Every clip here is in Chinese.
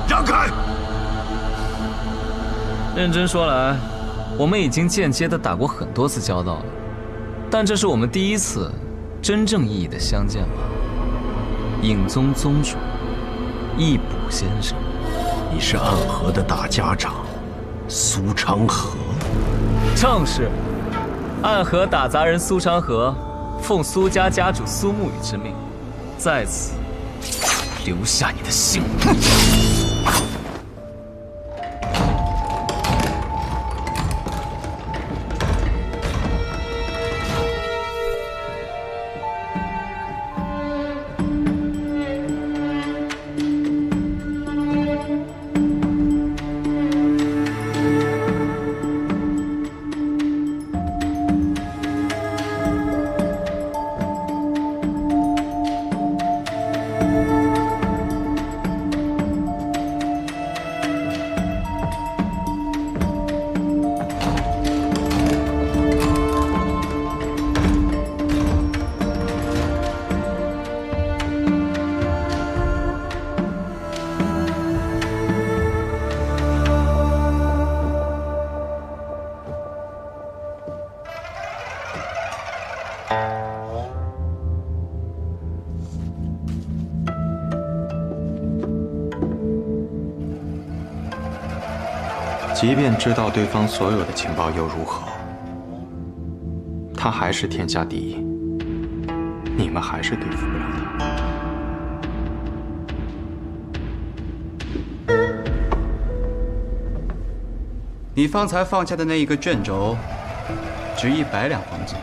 让开！认真说来，我们已经间接的打过很多次交道了，但这是我们第一次真正意义的相见吧。影宗宗主，易卜先生，你是暗河的大家长，苏昌河。正是，暗河打杂人苏昌河，奉苏家家主苏沐雨之命，在此留下你的姓名。即便知道对方所有的情报又如何？他还是天下第一，你们还是对付不了他。你方才放下的那一个卷轴，值100两黄金。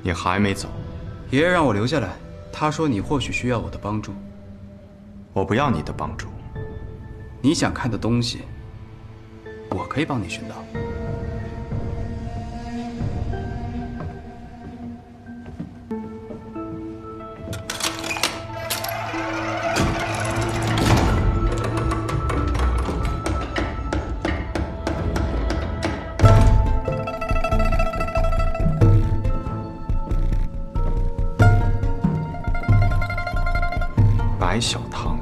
你还没走？爷爷让我留下来，他说你或许需要我的帮助。我不要你的帮助。你想看的东西，我可以帮你寻到。白小堂，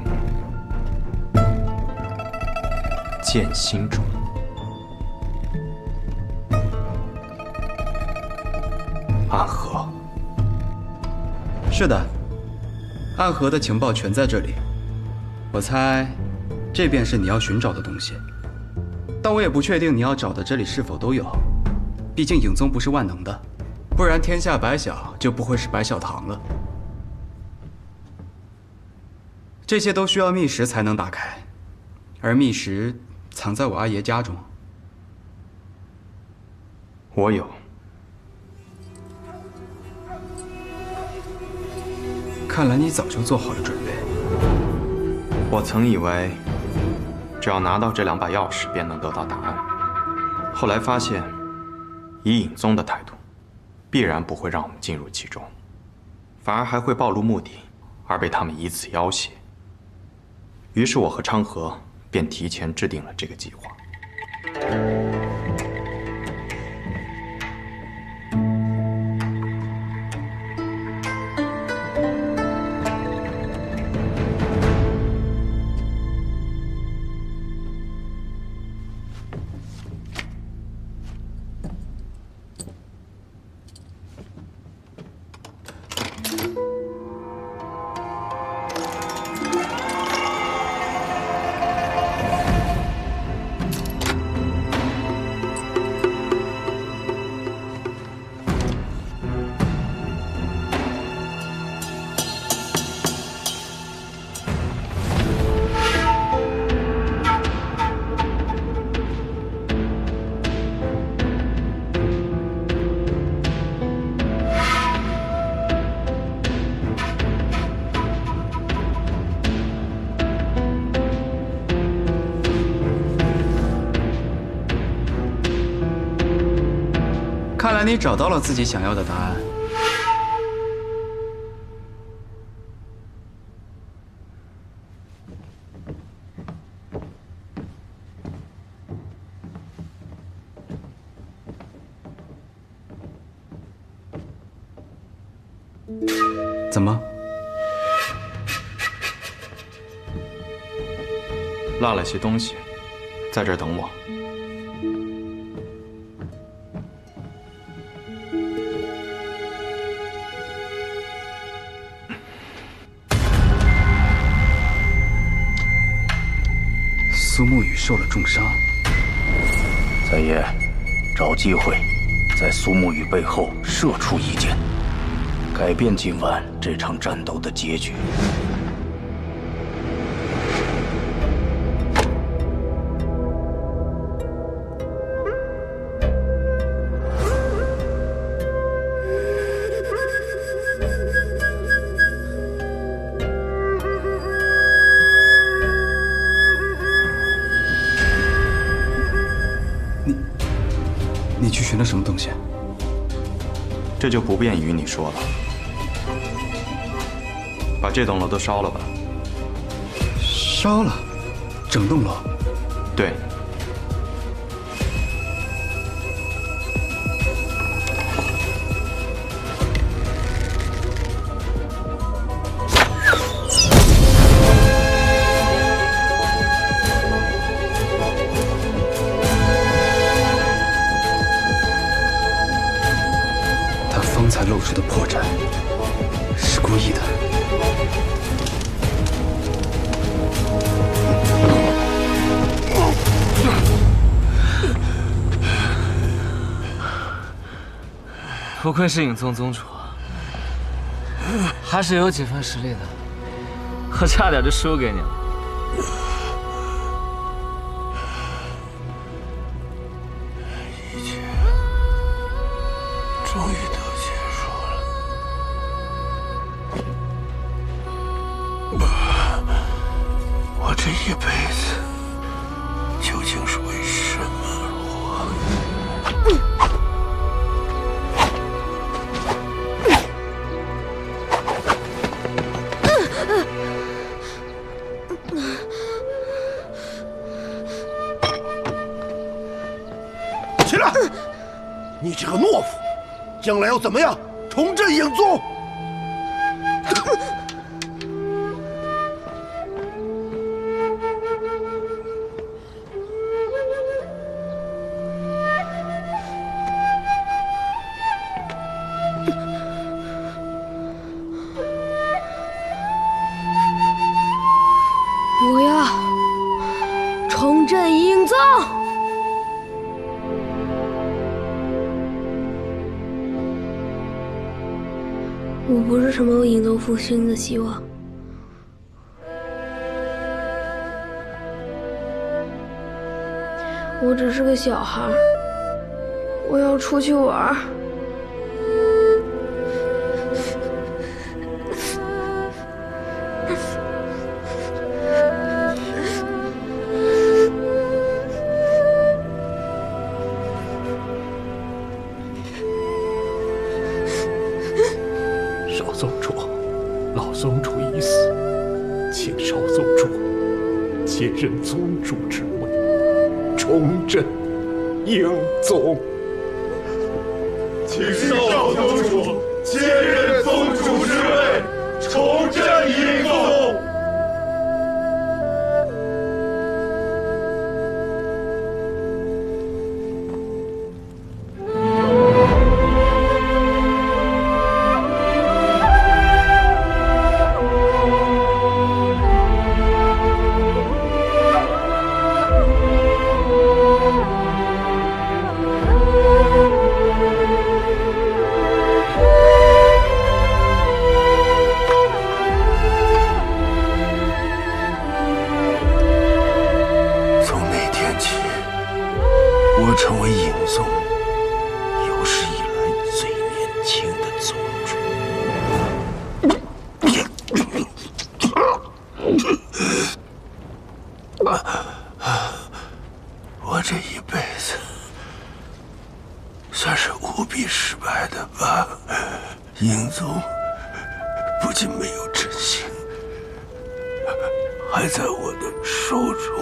剑心中，暗河。是的，暗河的情报全在这里。我猜，这便是你要寻找的东西。但我也不确定你要找的这里是否都有，毕竟影宗不是万能的，不然天下白小就不会是白小堂了。这些都需要觅食才能打开，而密石藏在我阿爷家中。我有。看来你早就做好了准备。我曾以为，只要拿到这2把钥匙便能得到答案。后来发现，以尹宗的态度，必然不会让我们进入其中，反而还会暴露目的，而被他们以此要挟。于是我和昌河便提前制定了这个计划。看来你找到了自己想要的答案。怎么？落了些东西，在这儿等我。苏沐雨受了重伤。三爷，找机会在苏沐雨背后射出一箭，改变今晚这场战斗的结局。你去寻了什么东西？这就不便与你说了。把这栋楼都烧了吧。烧了，整栋楼。对。方才露出的破绽，是故意的。不愧是尹宗宗主，还是有几分实力的。我差点就输给你了。一切终于都结束了。我这一辈子究竟是为什么而活？起来！你这个懦夫，将来要怎么样重振影宗？我要重振影宗。我不是什么影宗复兴的希望，我只是个小孩，我要出去玩。少宗主，老宗主已死，请少宗主接任宗主之位，重振英宗。请少宗主接任宗主之位，重振英宗。我成为影宗有史以来最年轻的宗主。我这一辈子算是无比失败的吧？影宗不仅没有振兴，还在我的手中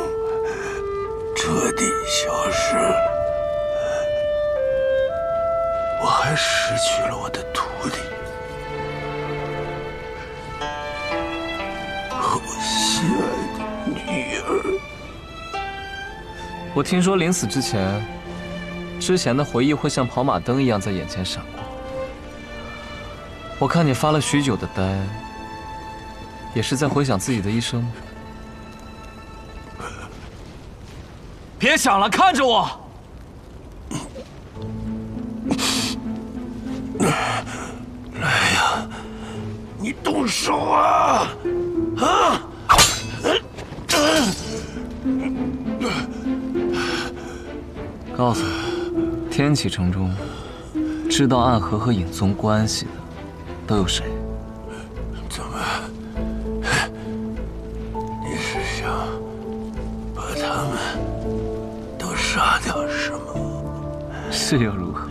彻底消失了。我还失去了我的徒弟和我心爱的女儿。我听说临死之前，之前的回忆会像跑马灯一样在眼前闪过。我看你发了许久的呆，也是在回想自己的一生吗？别想了，看着我。来呀，你动手啊！啊！告诉我，天启城中知道暗河和影宗关系的都有谁？怎么？你是想把他们都杀掉是吗？是又如何？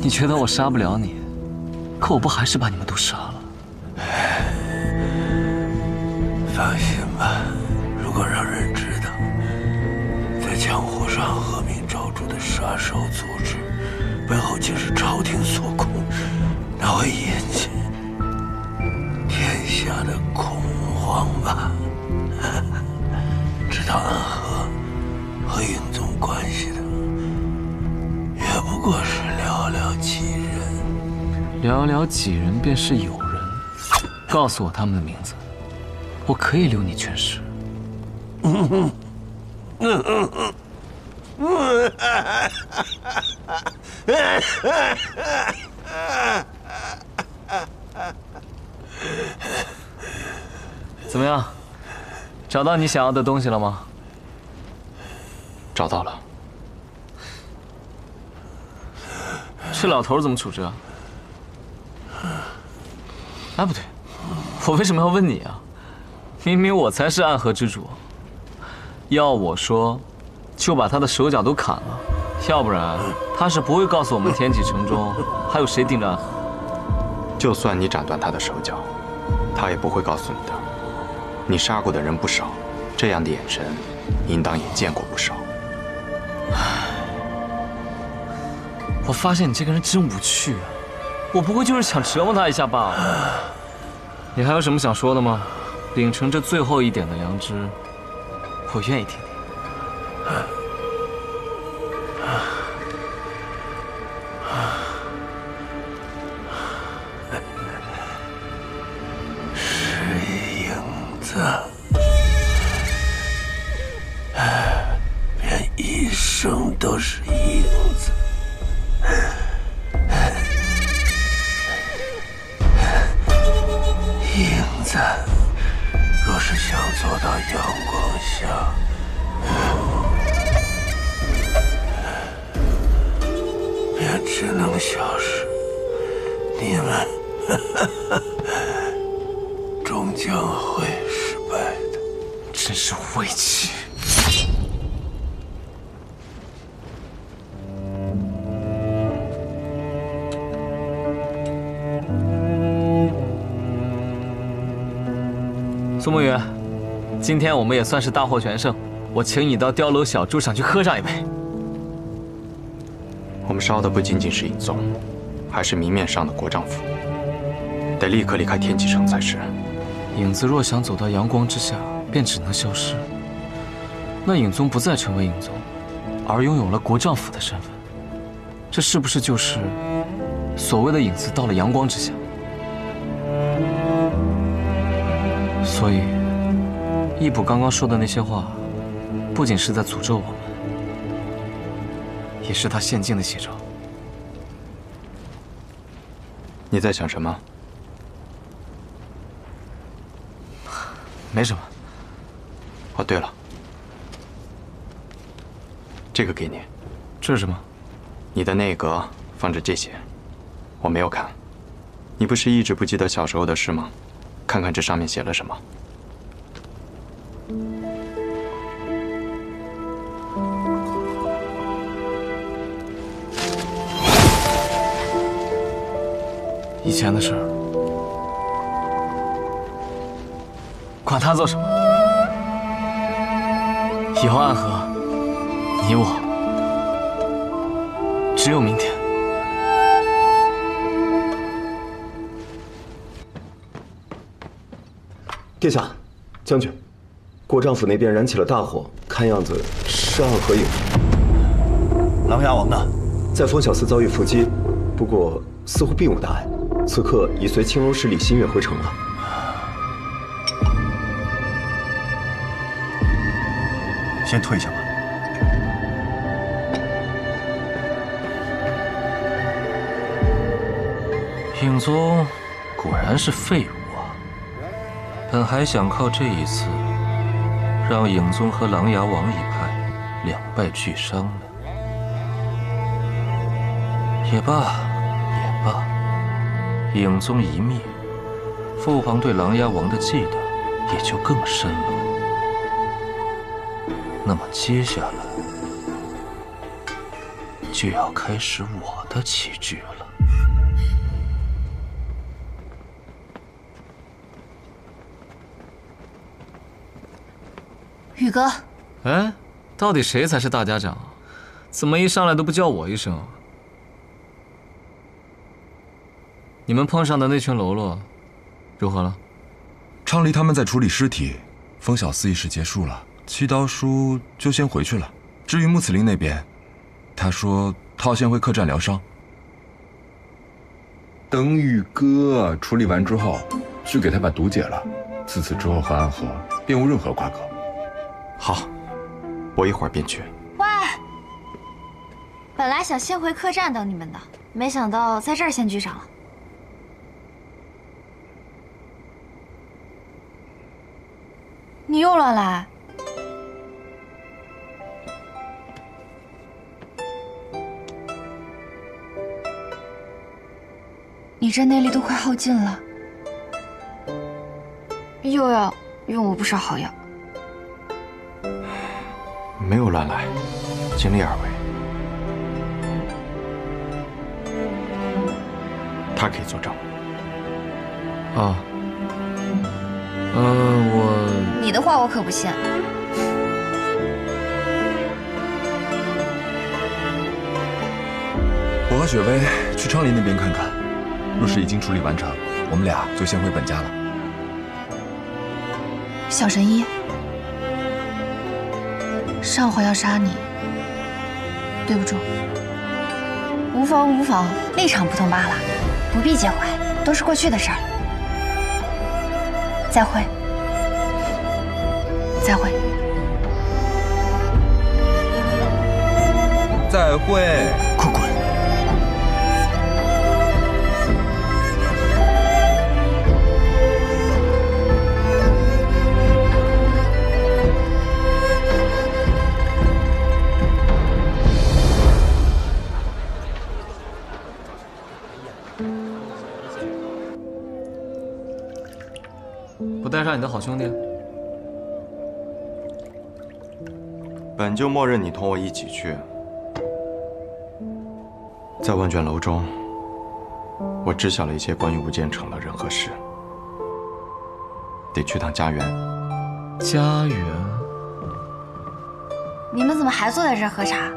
你觉得我杀不了你，可我不还是把你们都杀了？放心吧，如果让人知道，在江湖上恶名昭著的杀手组织背后竟是朝廷所控，那会引起天下的恐慌吧？知道暗河和影宗关系的，也不过是寥寥几人。寥寥几人便是友人。告诉我他们的名字，我可以留你全尸。怎么样？找到你想要的东西了吗？找到了。这老头怎么处置啊？哎，不对，我为什么要问你啊？明明我才是暗河之主，要我说，就把他的手脚都砍了，要不然他是不会告诉我们天启城中还有谁盯着暗河。就算你斩断他的手脚，他也不会告诉你的。你杀过的人不少，这样的眼神，应当也见过不少。我发现你这个人真无趣啊！我不过就是想折磨他一下罢了。你还有什么想说的吗？秉承这最后一点的良知，我愿意听听。是影子，便一生都是影子。影子，若是想做到阳光下下，便只能消失。你们终将会失败的。真是无畏气！苏沐雨，今天我们也算是大获全胜，我请你到碉楼小筑上去喝上一杯。我们烧的不仅仅是尹宗，还是明面上的国丈府，得立刻离开天启城才是。影子若想走到阳光之下，便只能消失。那影宗不再成为影宗，而拥有了国丈府的身份，这是不是就是所谓的影子到了阳光之下？所以，义卜刚刚说的那些话，不仅是在诅咒我们，也是他现境的写照。你在想什么？没什么。哦，对了，这个给你。这是什么？你的内阁放着这些，我没有看。你不是一直不记得小时候的事吗？看看这上面写了什么。以前的事儿，管他做什么。以后暗河，你我只有明天。殿下，将军，国丈府那边燃起了大火，看样子是暗河影。琅琊王呢？在风小寺遭遇伏击，不过似乎并无大碍，此刻已随青楼使李新月回城了。先退下吧。影宗果然是废物啊！本还想靠这一次，让影宗和琅琊王一派两败俱伤呢。也罢，也罢，影宗一灭，父皇对琅琊王的忌惮也就更深了。那么接下来就要开始我的棋局了。宇哥，哎，到底谁才是大家长？怎么一上来都不叫我一声？你们碰上的那群喽啰，如何了？昌黎他们在处理尸体，风小寺仪式结束了，七刀叔就先回去了。至于穆此林那边，他说他要先回客栈疗伤。等宇哥处理完之后，去给他把毒解了。自此之后和暗河便无任何瓜葛。好，我一会儿便去。喂，本来想先回客栈等你们的，没想到在这儿先聚上了。你又乱来。你这内力都快耗尽了，又要用我不少好药。没有乱来，尽力而为。他可以作证。啊。你的话我可不信。我和雪薇去昌黎那边看看，若是已经处理完成，我们俩就先回本家了。小神医，上回要杀你，对不住。无妨无妨，立场不同罢了，不必介怀，都是过去的事儿了。再会。再会。再会。快滚！查你的好兄弟？本就默认你同我一起去。在问卷楼中，我知晓了一些关于吴建成的人和事，得去趟家园。家园？你们怎么还坐在这儿喝茶？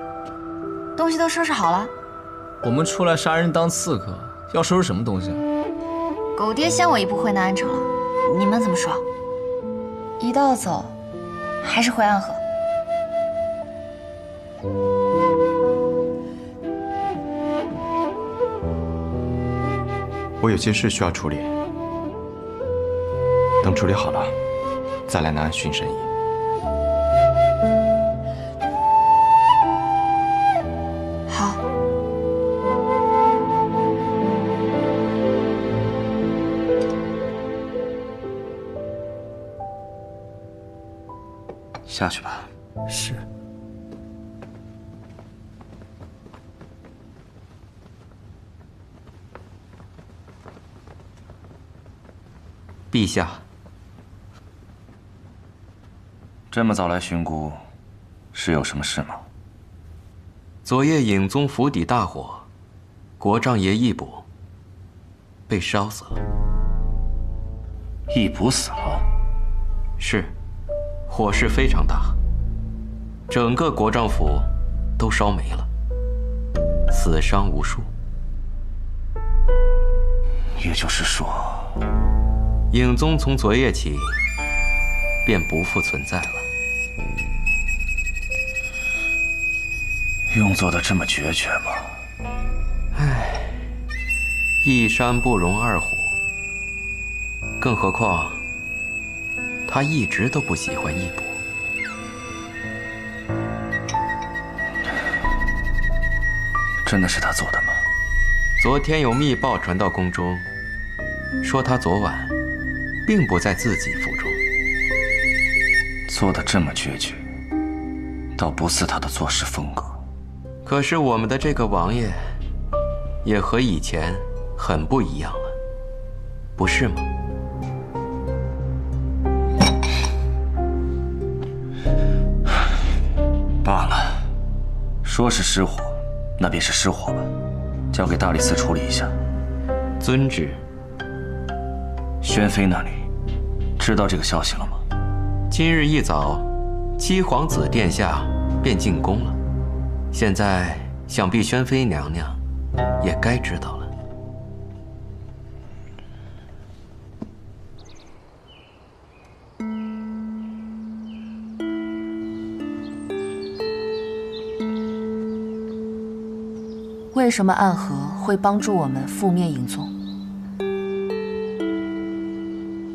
东西都收拾好了？我们出来杀人当刺客，要收拾什么东西啊？狗爹先我一步回南安城了，你们怎么说？一道走，还是回安河？我有些事需要处理，等处理好了，再来南安巡审议。好。下去吧。是。陛下，这么早来巡姑，是有什么事吗？昨夜影宗府邸大火，国丈爷义卜被烧死了。义卜死了？是，火势非常大，整个国丈府都烧没了，死伤无数。也就是说，影宗从昨夜起便不复存在了。用做的这么决绝吗？唉，一山不容二虎，更何况他一直都不喜欢义卜。真的是他做的吗？昨天有密报传到宫中，说他昨晚并不在自己府中。做得这么决绝，倒不似他的做事风格。可是我们的这个王爷，也和以前很不一样了，不是吗？罢了，说是失火，那便是失火吧，交给大理寺处理一下。遵旨。宣妃那里知道这个消息了吗？今日一早，七皇子殿下便进宫了。现在想必宣妃娘娘也该知道了。为什么暗河会帮助我们覆灭影宗？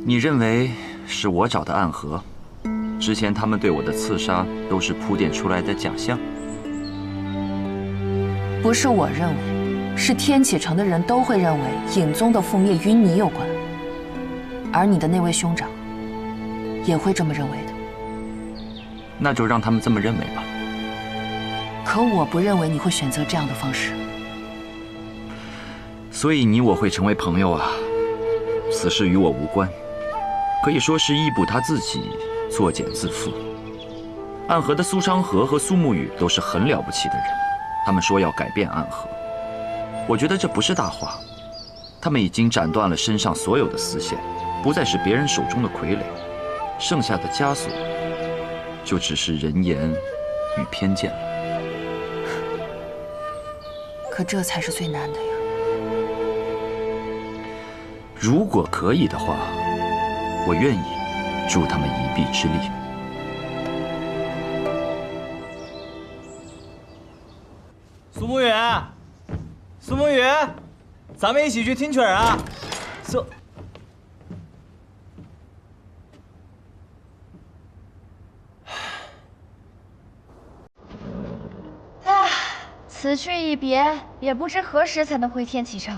你认为是我找的暗河？之前他们对我的刺杀都是铺垫出来的假象？不是我认为，是天启城的人都会认为影宗的覆灭与你有关，而你的那位兄长也会这么认为的。那就让他们这么认为吧。可我不认为你会选择这样的方式。所以你我会成为朋友啊？此事与我无关，可以说是义卜他自己作茧自缚。暗河的苏昌河和苏沐雨都是很了不起的人，他们说要改变暗河，我觉得这不是大话。他们已经斩断了身上所有的丝线，不再是别人手中的傀儡，剩下的枷锁就只是人言与偏见了。可这才是最难的呀。如果可以的话，我愿意助他们一臂之力。苏沐雨，苏沐雨，咱们一起去听曲儿啊！苏，此去一别，也不知何时才能回天启城。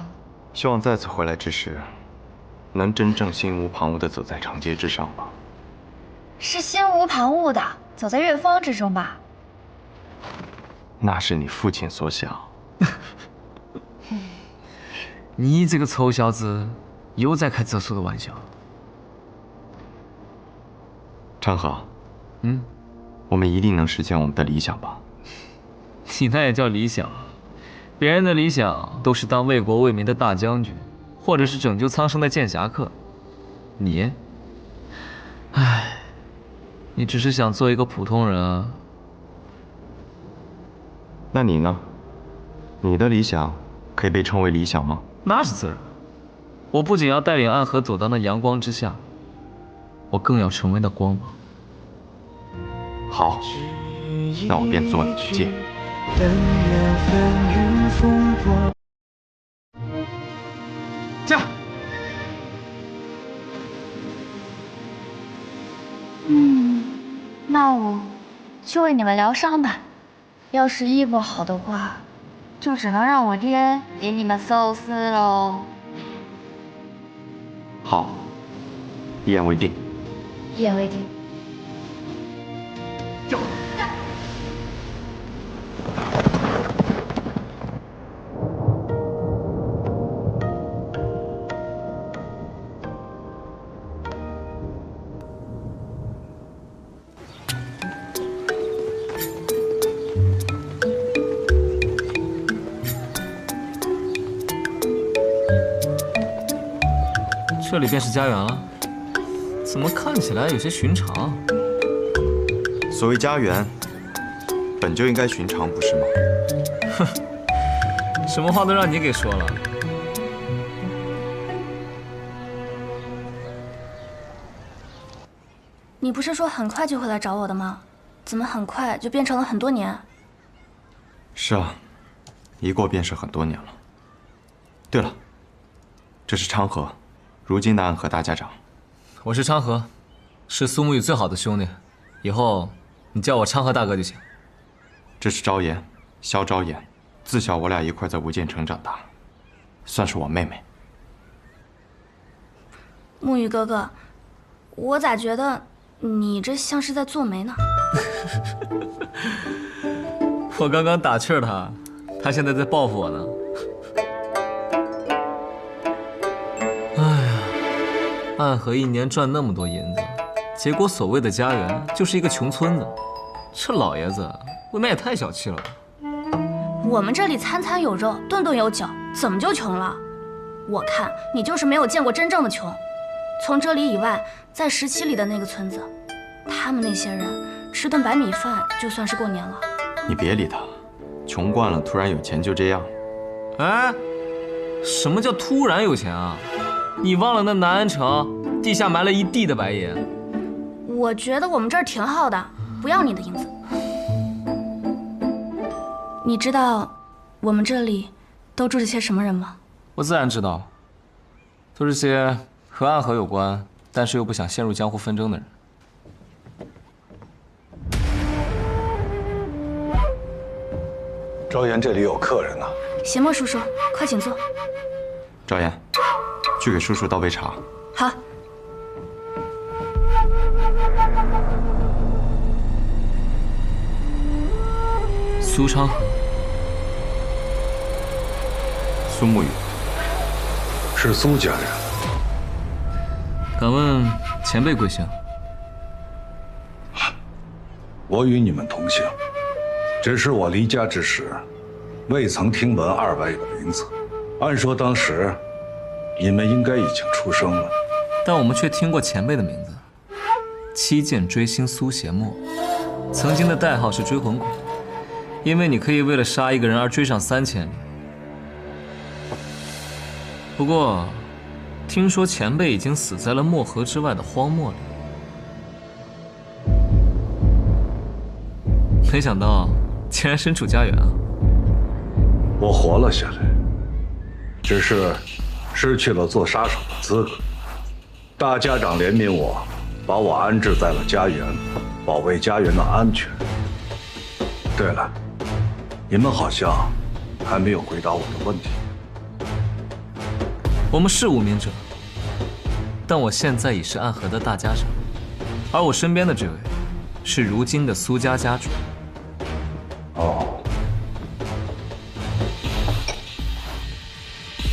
希望再次回来之时，能真正心无旁骛地走在长街之上吧。是心无旁骛的走在月芳之中吧？那是你父亲所想。你这个臭小子，又在开这俗的玩笑。昌河，我们一定能实现我们的理想吧？你那也叫理想？别人的理想都是当为国为民的大将军，或者是拯救苍生的剑侠客。你，唉，你只是想做一个普通人啊。那你呢？你的理想可以被称为理想吗？那是自然。我不仅要带领暗河走到那阳光之下，我更要成为那光芒。好，那我便做你的剑。驾！那我就为你们疗伤吧。要是医不好的话，就只能让我爹给你们搜丝喽。好，一言为定。一言为定。走。这里便是家园了，怎么看起来有些寻常？所谓家园，本就应该寻常，不是吗？哼，什么话都让你给说了。你不是说很快就会来找我的吗？怎么很快就变成了很多年？是啊，一过便是很多年了。对了，这是昌河。如今的暗河大家长，我是昌河，是苏沐雨最好的兄弟，以后你叫我昌河大哥就行。这是昭妍，萧昭妍，自小我俩一块在无间城长大，算是我妹妹。沐雨哥哥，我咋觉得你这像是在做媒呢？我刚刚打趣他，他现在在报复我呢。暗河一年赚那么多银子，结果所谓的家园就是一个穷村子，这老爷子未免也太小气了吧？我们这里餐餐有肉，顿顿有酒，怎么就穷了？我看你就是没有见过真正的穷。从这里以外，在17里的那个村子，他们那些人吃顿白米饭就算是过年了。你别理他，穷惯了，突然有钱就这样。哎，什么叫突然有钱啊？你忘了那南安城地下埋了一地的白银？我觉得我们这儿挺好的，不要你的银子。你知道我们这里都住着些什么人吗？我自然知道，都是些和暗河有关，但是又不想陷入江湖纷争的人。昭妍这里有客人呢。邪墨叔叔，快请坐。昭妍，去给叔叔倒杯茶。好。苏昌河，苏沐雨，是苏家人。敢问前辈贵姓？我与你们同姓，只是我离家之时，未曾听闻二位的名字。按说当时，你们应该已经出生了，但我们却听过前辈的名字——七剑追星苏邪墨，曾经的代号是追魂鬼，因为你可以为了杀一个人而追上3000里。不过，听说前辈已经死在了漠河之外的荒漠里，没想到竟然身处家园啊！我活了下来，只是失去了做杀手的资格。大家长怜悯我，把我安置在了家园，保卫家园的安全。对了，你们好像还没有回答我的问题。我们是无名者，但我现在已是暗河的大家长，而我身边的这位是如今的苏家家主。哦，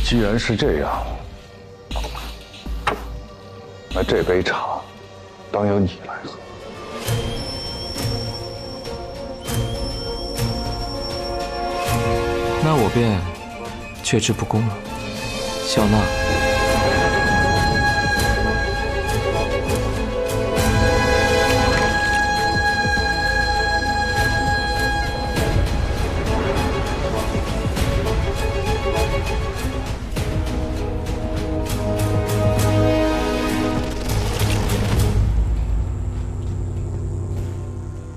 既然是这样，那这杯茶当由你来喝。那我便却之不恭了。小娜，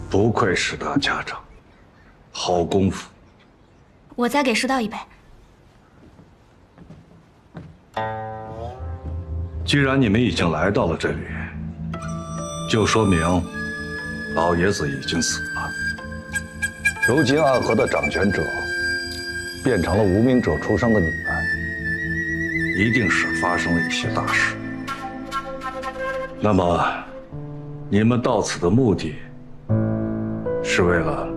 不愧是大家长，好功夫。我再给师道一杯。既然你们已经来到了这里，就说明老爷子已经死了。如今暗河的掌权者变成了无名者出生的你们，一定是发生了一些大事。那么，你们到此的目的是为了？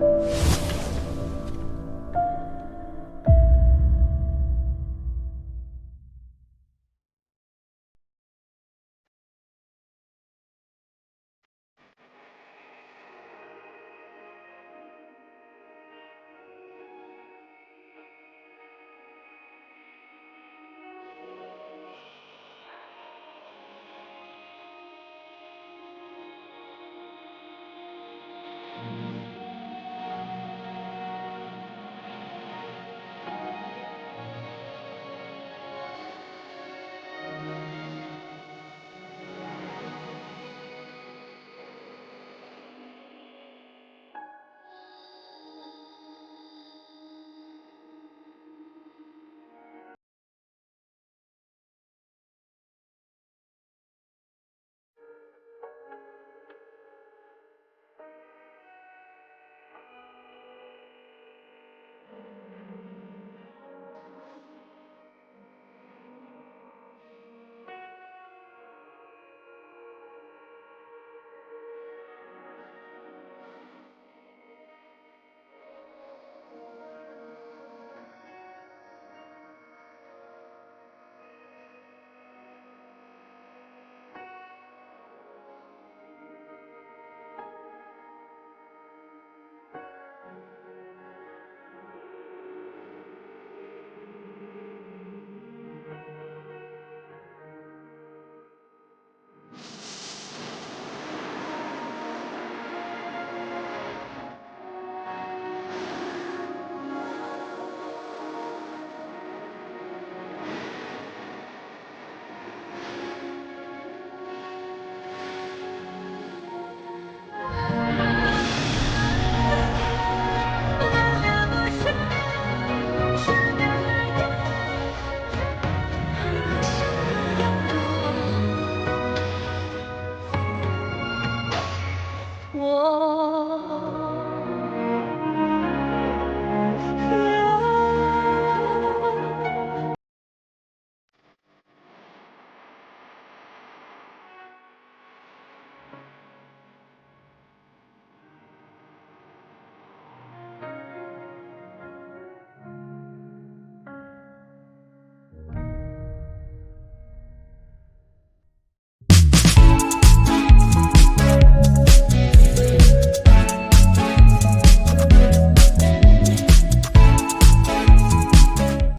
我